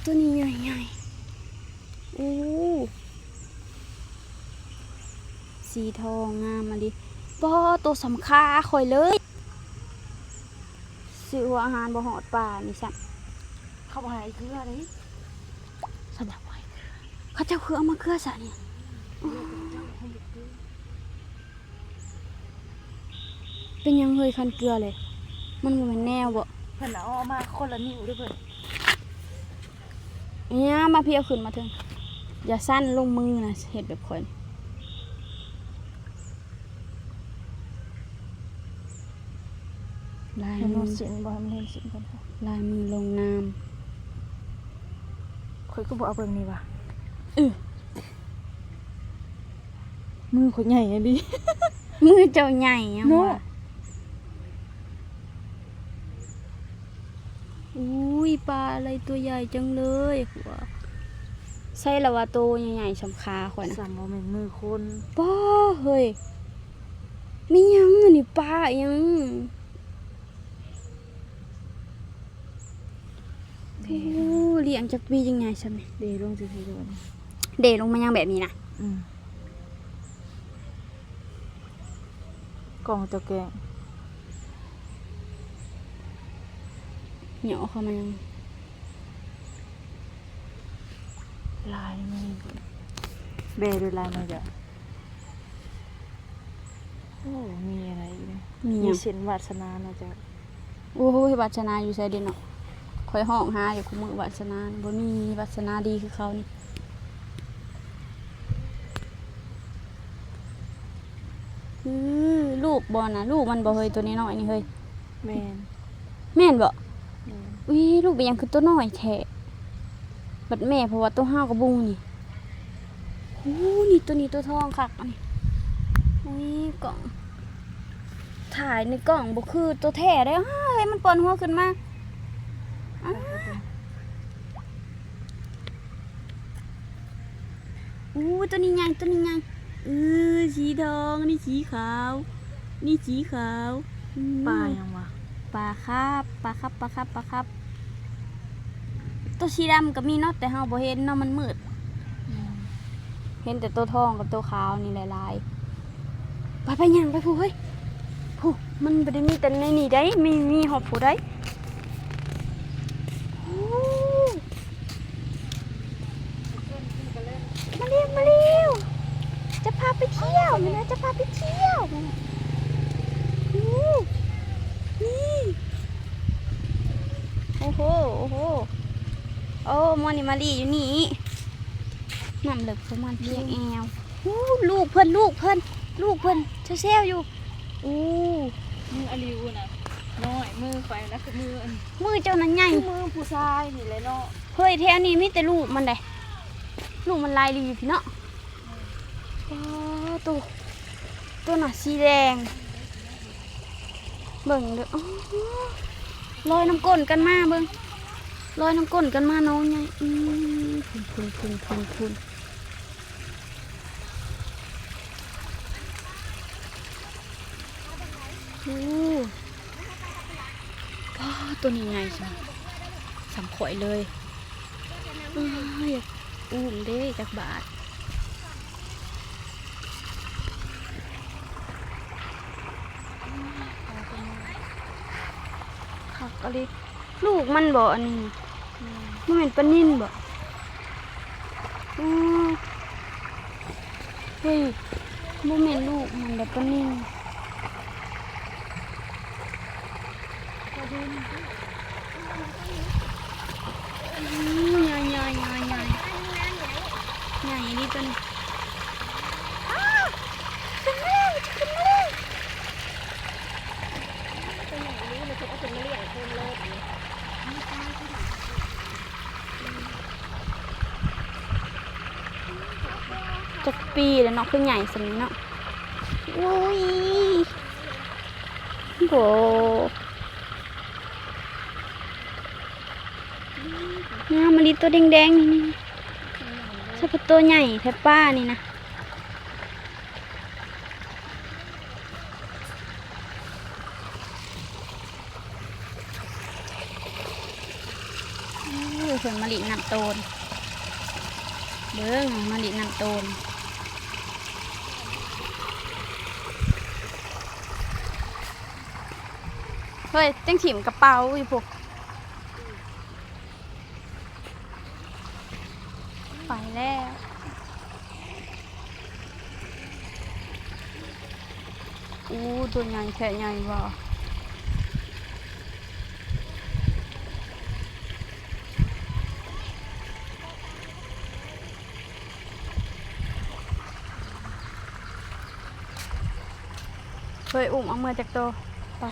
ตัวนี้ใหญ่ๆสีทองงามมาดิป้อตัวสำคัญคอยเลยซื้ออาหารบ่หอดป่านี่สักเข้าไปเกลือเลยสำหรับไว้เขาเจ้าคือเอามาเกลือซะเนี่ยเป็นยังเฮยคันเกลือเลยมันบ่แม่นแนวบ่เพิ่นเอามาคนละนิ้วด้วยเพิ่นเนี่ยมาเพียวขึ้นมาถึงอย่าสั้นลงมือนะเห็ดแบบข่อยลายมือสินบ่มันเห็นสินกันลายมือลงน้ข่อยก็บ่เอาเบิ่งนี่ว่ะมือข่อยใหญ่อะดิ ำมือเจ้าใหญ่ยังวะอุ้ยปลาอะไรตัวใหญ่จังเลยหัวใช่ละว่าตัวใหญ่ๆสำคาข่อยนะ สั่งเอาแม่นมือคน ป้าเฮ้ยมียังอันนี้ปลายังโอ้เลี้ยงจากปียังไงใช่ไหม เดลงสิทีเดียวนี้ เดลงมายังแบบนี้นะ กล่องตะแกรง เหนียวเข้ามายัง ลายมือเบด้วยลายมือจ้ะโอ้มีอะไรอีกเนี่ยมีเส้นวาสนานะจ๊ะ โอ้ยวัฒนาอยู่ใส่เด่นเนาะคอยห้องหาอยู่คุมือวัฒนาบ่มีวัฒนาดีคือเขานี่ลูกบอลนะลูกมันบ่เฮยตัวนี้น้อยนี่เฮย แม่น แม่นบ่อุ้ยลูกเป็นยังคือตัวน้อยแท้บัดแม่เพราะว่าตัวห้าวกระบุงนี่โอ้นี่ตัวนี้ตัวทองคักอันนี้อุ้ยกล่องถ่ายในกล่องบ่คือตัวแท้ได้เฮ้ยมันปอนหัวขึ้นมาตัวนี้ใหญ่ตัวนี้ใหญ่สีทองนี่สีขาวนี่สีขาว ปลายังวะ ปลาครับตัวสีดำก็มีเนาะแต่เฮาบ่เห็นเนาะมันมืดเห็นแต่ตัวทองกับตัวขาวนี่หลายๆไปย่างไปผู้เฮ้ยผู้มันบ่ได้มีแต่ในนี่ได้มีหอบผู้ได้มาเร็วจะพาไปเที่ยวนะจะพาไปเที่ยวนี่โอ้โหโอ้มอนี่มาลีอยู่นี่น้ำเหลือประมาณเพียงแอวลูกเพิ่นเซลอยู่มืออลิวน่ะน้อยมือไฟนะคือมือเจ้านั้นใหญ่มือผู้ชายนี่เลยเนาะเฮ้ยแถวนี้มีแต่ลูกมันได้ลูกมันลายลีพี่เนาะตัวหน่ะสีแดงเบิ่งเด้อลอยน้ำก้นกันมาเบิ่งลอยน้ำก้นกันมาน้องไงคุณตัวนี้ไงสำข่อยเลยอยากอุ้มเด้จากบาทขักอะไรลูกมันบ่อันนี้มันเป็นปลานิ่นบ่เฮ้ยมันเป็นลูกมันแบบปลานิ่นใหญ่ใหญ่นี่ตัวนี้ขึ้นมาจากปีแล้วเนาะคือใหญ่สำนี้เนาะอุ้ยโหมันดีตัวแดงๆนี่ใช่ปะตัวใหญ่แทบป้านี่นะ เพิ่นมะลิน้ำโตนเบิ่งมะลิน้ำโตนเฮ้ยจังถิ่มกระเป๋าอีพวกไปแล้วตัวใหญ่แค่ใหญ่บ่เฮ้ยอุ้มเอามือจากโตไป